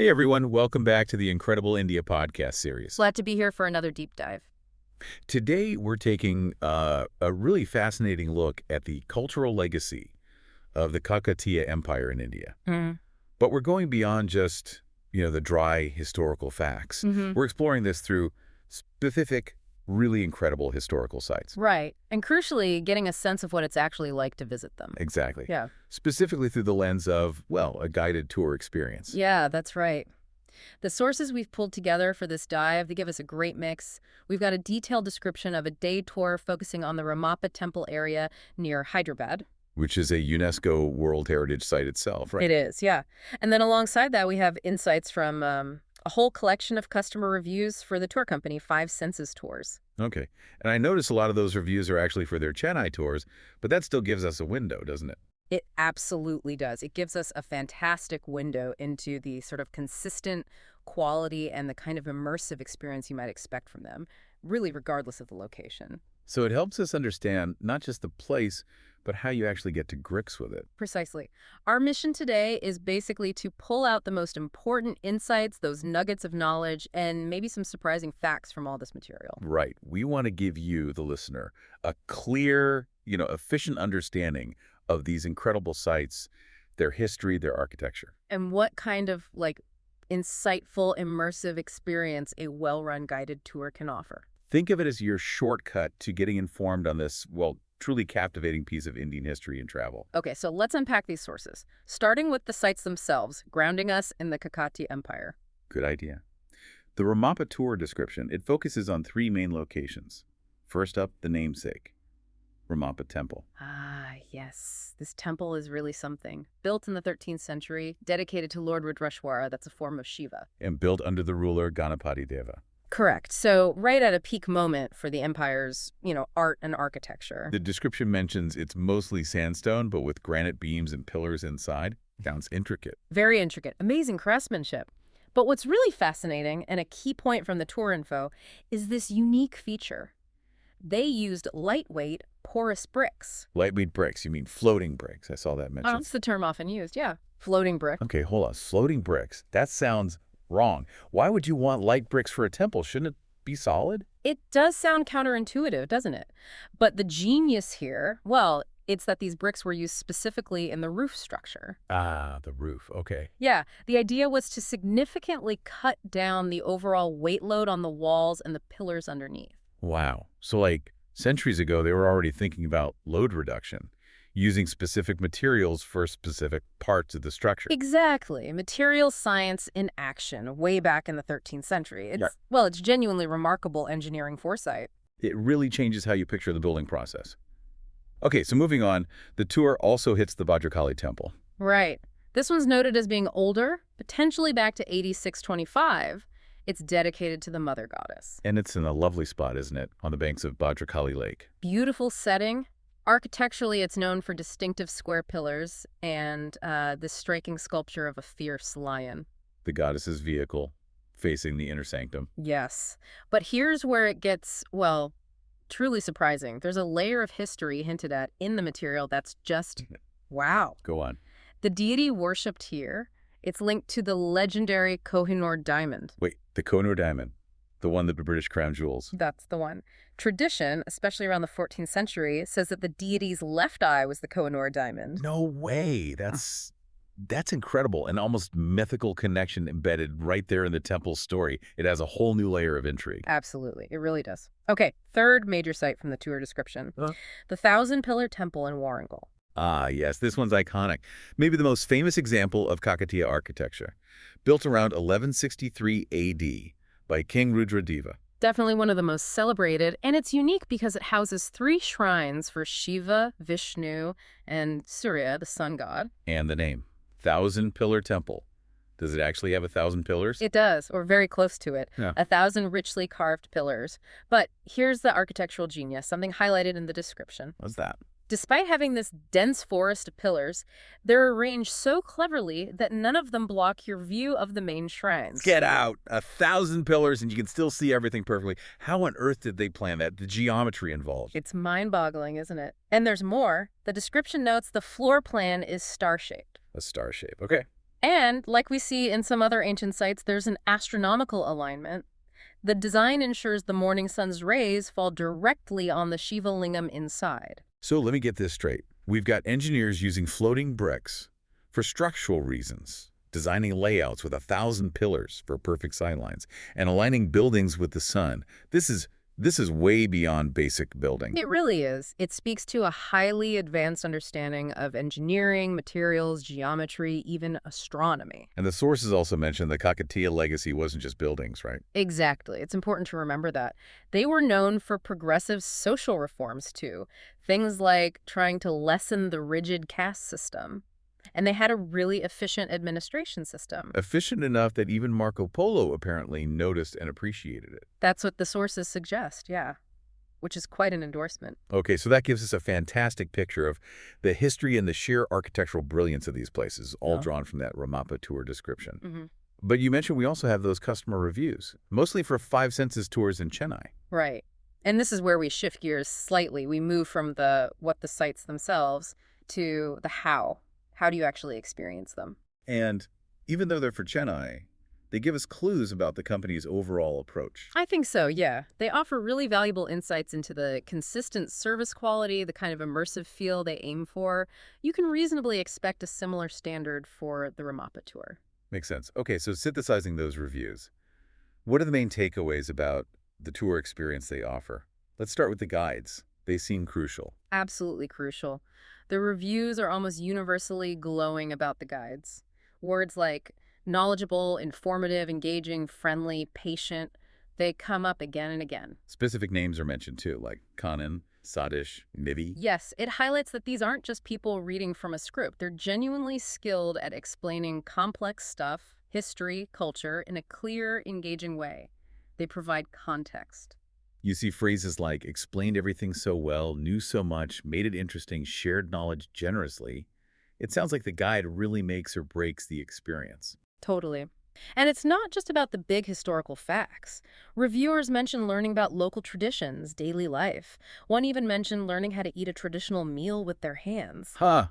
Hey everyone, welcome back to the Incredible India podcast series. Glad to be here for another deep dive. Today we're taking a really fascinating look at the cultural legacy of the Kakatiya Empire in India. But we're going beyond just, the dry historical facts. We're exploring this through specific, really incredible historical sites. Right. And crucially, getting a sense of what it's actually like to visit them. Exactly. Yeah. Specifically through the lens of, well, a guided tour experience. Yeah, that's right. The sources we've pulled together for this dive, they give us a great mix. We've got a detailed description of a day tour focusing on the Ramappa Temple area near Hyderabad. Which is a UNESCO World Heritage Site itself, right? It is, yeah. And then alongside that, we have insights from a whole collection of customer reviews for the tour company, 5 Senses Tours. Okay. And I notice a lot of those reviews are actually for their Chennai tours, but that still gives us a window, doesn't it? It absolutely does. It gives us a fantastic window into the sort of consistent quality and the kind of immersive experience you might expect from them, really regardless of the location. So it helps us understand not just the place, but how you actually get to grips with it. Precisely. Our mission today is basically to pull out the most important insights, those nuggets of knowledge, and maybe some surprising facts from all this material. Right. We want to give you, the listener, a clear, efficient understanding of these incredible sites, their history, their architecture. And what kind of, insightful, immersive experience a well-run guided tour can offer. Think of it as your shortcut to getting informed on this, well, truly captivating piece of Indian history and travel. Okay, so let's unpack these sources, starting with the sites themselves, grounding us in the Kakatiya Empire. Good idea. The Ramappa tour description, it focuses on 3 main locations. First up, the namesake, Ramappa Temple. Ah, yes. This temple is really something. Built in the 13th century, dedicated to Lord Rudrashwara, that's a form of Shiva. And built under the ruler Ganapati Deva. Correct. So right at a peak moment for the empire's, art and architecture. The description mentions it's mostly sandstone, but with granite beams and pillars inside. Sounds intricate. Very intricate. Amazing craftsmanship. But what's really fascinating, and a key point from the tour info, is this unique feature. They used lightweight, porous bricks. Lightweight bricks, you mean floating bricks. I saw that mentioned. That's the term often used, yeah. Floating brick. Okay, hold on. Floating bricks. That sounds wrong. Why would you want light bricks for a temple? Shouldn't it be solid? It does sound counterintuitive, doesn't it? But the genius here, well, it's that these bricks were used specifically in the roof structure. Ah, the roof. Okay. Yeah, the idea was to significantly cut down the overall weight load on the walls and the pillars underneath. Wow. So centuries ago, they were already thinking about load reduction, using specific materials for specific parts of the structure. Exactly. Material science in action way back in the 13th century. It's genuinely remarkable engineering foresight. It really changes how you picture the building process. Okay, so moving on, the tour also hits the Bhadrakali Temple. Right. This one's noted as being older, potentially back to 8625. It's dedicated to the mother goddess. And it's in a lovely spot, isn't it, on the banks of Bhadrakali Lake. Beautiful setting. Architecturally, it's known for distinctive square pillars and this striking sculpture of a fierce lion. The goddess's vehicle facing the inner sanctum. Yes. But here's where it gets, truly surprising. There's a layer of history hinted at in the material that's just, wow. Go on. The deity worshipped here, it's linked to the legendary Kohinoor Diamond. Wait, the Kohinoor Diamond. The one that the British crown jewels. That's the one. Tradition, especially around the 14th century, says that the deity's left eye was the Kohinoor Diamond. No way. That's incredible. An almost mythical connection embedded right there in the temple's story. It has a whole new layer of intrigue. Absolutely. It really does. Okay, third major site from the tour description. The 1,000-pillar temple in Warangal. Ah, yes. This one's iconic. Maybe the most famous example of Kakatiya architecture. Built around 1163 A.D. by King Rudradeva. Definitely one of the most celebrated, and it's unique because it houses 3 shrines for Shiva, Vishnu, and Surya, the sun god. And the name, 1,000-pillar temple. Does it actually have 1,000 pillars? It does, or very close to it. Yeah. 1,000 richly carved pillars. But here's the architectural genius, something highlighted in the description. What's that? Despite having this dense forest of pillars, they're arranged so cleverly that none of them block your view of the main shrines. Get out! 1,000 pillars and you can still see everything perfectly. How on earth did they plan that? The geometry involved. It's mind-boggling, isn't it? And there's more. The description notes the floor plan is star-shaped. A star shape. Okay. And, like we see in some other ancient sites, there's an astronomical alignment. The design ensures the morning sun's rays fall directly on the Shiva lingam inside. So let me get this straight. We've got engineers using floating bricks for structural reasons, designing layouts with 1,000 pillars for perfect sightlines, and aligning buildings with the sun. This is way beyond basic building. It really is. It speaks to a highly advanced understanding of engineering, materials, geometry, even astronomy. And the sources also mention the Kakatiya legacy wasn't just buildings, right? Exactly. It's important to remember that. They were known for progressive social reforms, too. Things like trying to lessen the rigid caste system. And they had a really efficient administration system. Efficient enough that even Marco Polo apparently noticed and appreciated it. That's what the sources suggest, yeah. Which is quite an endorsement. Okay, so that gives us a fantastic picture of the history and the sheer architectural brilliance of these places, all drawn from that Ramappa tour description. But you mentioned we also have those customer reviews, mostly for 5 senses tours in Chennai. Right. And this is where we shift gears slightly. We move from what the sites themselves to the how. How do you actually experience them? And even though they're for Chennai, they give us clues about the company's overall approach. I think so, yeah. They offer really valuable insights into the consistent service quality, the kind of immersive feel they aim for. You can reasonably expect a similar standard for the Ramappa tour. Makes sense. Okay, so synthesizing those reviews, what are the main takeaways about the tour experience they offer? Let's start with the guides. They seem crucial. Absolutely crucial. The reviews are almost universally glowing about the guides. Words like knowledgeable, informative, engaging, friendly, patient, they come up again and again. Specific names are mentioned too, like Kanan, Sadish, Nivi. Yes, it highlights that these aren't just people reading from a script. They're genuinely skilled at explaining complex stuff, history, culture, in a clear, engaging way. They provide context. You see phrases like explained everything so well, knew so much, made it interesting, shared knowledge generously. It sounds like the guide really makes or breaks the experience. Totally. And it's not just about the big historical facts. Reviewers mention learning about local traditions, daily life. One even mentioned learning how to eat a traditional meal with their hands. Huh.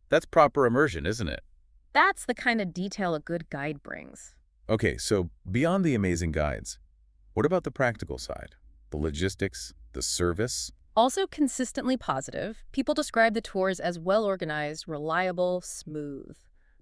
That's proper immersion, isn't it? That's the kind of detail a good guide brings. Okay, so beyond the amazing guides, what about the practical side? The logistics, the service? Also consistently positive, people describe the tours as well-organized, reliable, smooth.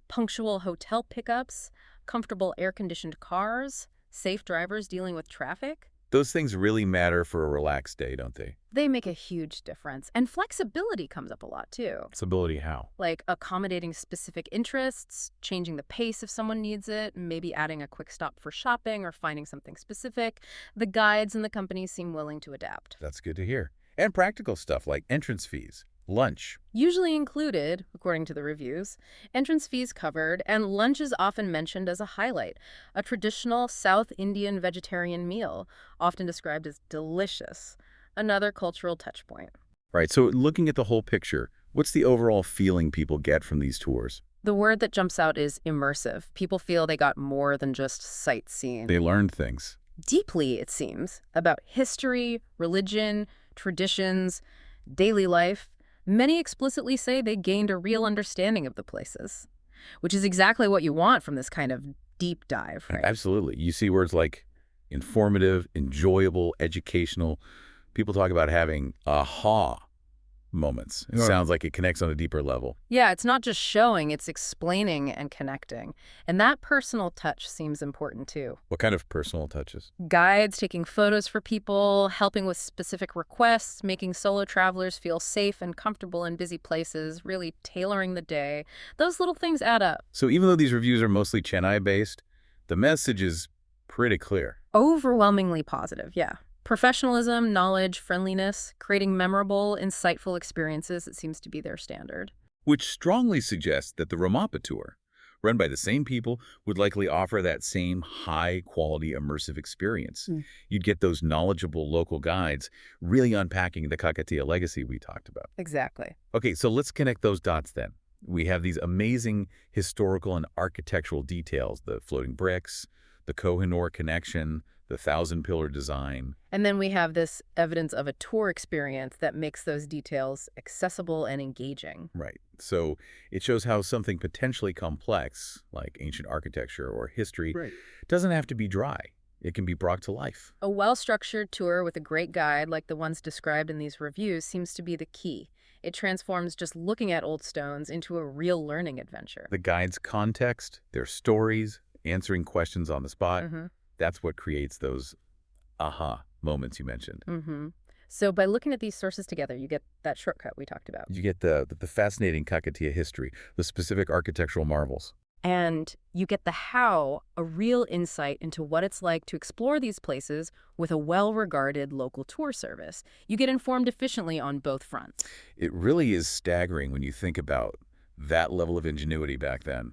Punctual hotel pickups, comfortable air-conditioned cars, safe drivers dealing with traffic. Those things really matter for a relaxed day, don't they? They make a huge difference. And flexibility comes up a lot, too. Flexibility how? Like accommodating specific interests, changing the pace if someone needs it, maybe adding a quick stop for shopping or finding something specific. The guides and the companies seem willing to adapt. That's good to hear. And practical stuff like entrance fees, lunch. Usually included, according to the reviews, entrance fees covered, and lunch is often mentioned as a highlight. A traditional South Indian vegetarian meal, often described as delicious. Another cultural touchpoint. Right, so looking at the whole picture, what's the overall feeling people get from these tours? The word that jumps out is immersive. People feel they got more than just sightseeing. They learned things. Deeply, it seems, about history, religion, traditions, daily life. Many explicitly say they gained a real understanding of the places, which is exactly what you want from this kind of deep dive, right? Absolutely. You see words like informative, enjoyable, educational. People talk about having aha moments. It sounds like it connects on a deeper level. Yeah, it's not just showing, it's explaining and connecting. And that personal touch seems important too. What kind of personal touches? Guides taking photos for people, helping with specific requests, making solo travelers feel safe and comfortable in busy places, really tailoring the day. Those little things add up. So even though these reviews are mostly Chennai-based, the message is pretty clear. Overwhelmingly positive, yeah. Professionalism, knowledge, friendliness, creating memorable, insightful experiences, it seems to be their standard. Which strongly suggests that the Ramappa tour, run by the same people, would likely offer that same high-quality immersive experience. You'd get those knowledgeable local guides really unpacking the Kakatiya legacy we talked about. Exactly. Okay, so let's connect those dots then. We have these amazing historical and architectural details, the floating bricks, the Kohinoor connection, the thousand-pillar design. And then we have this evidence of a tour experience that makes those details accessible and engaging. Right. So it shows how something potentially complex, like ancient architecture or history, doesn't have to be dry. It can be brought to life. A well-structured tour with a great guide like the ones described in these reviews seems to be the key. It transforms just looking at old stones into a real learning adventure. The guide's context, their stories, answering questions on the spot, that's what creates those aha moments you mentioned. So by looking at these sources together, you get that shortcut we talked about. You get the fascinating Kakatiya history, the specific architectural marvels. And you get the how, a real insight into what it's like to explore these places with a well-regarded local tour service. You get informed efficiently on both fronts. It really is staggering when you think about that level of ingenuity back then.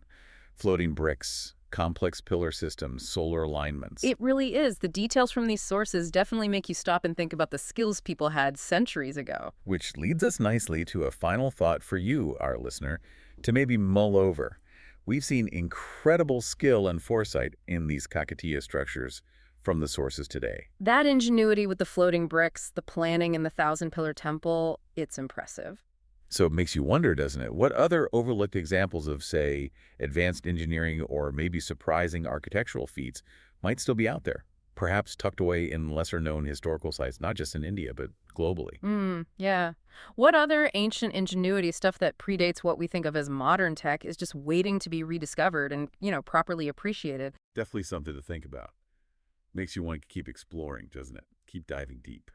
Floating bricks, complex pillar systems, solar alignments. It really is. The details from these sources definitely make you stop and think about the skills people had centuries ago. Which leads us nicely to a final thought for you, our listener, to maybe mull over. We've seen incredible skill and foresight in these Kakatiya structures from the sources today. That ingenuity with the floating bricks, the planning in the thousand-pillar temple, it's impressive. So it makes you wonder, doesn't it? What other overlooked examples of, say, advanced engineering or maybe surprising architectural feats might still be out there? Perhaps tucked away in lesser-known historical sites, not just in India, but globally. Yeah. What other ancient ingenuity stuff that predates what we think of as modern tech is just waiting to be rediscovered and, properly appreciated? Definitely something to think about. Makes you want to keep exploring, doesn't it? Keep diving deep.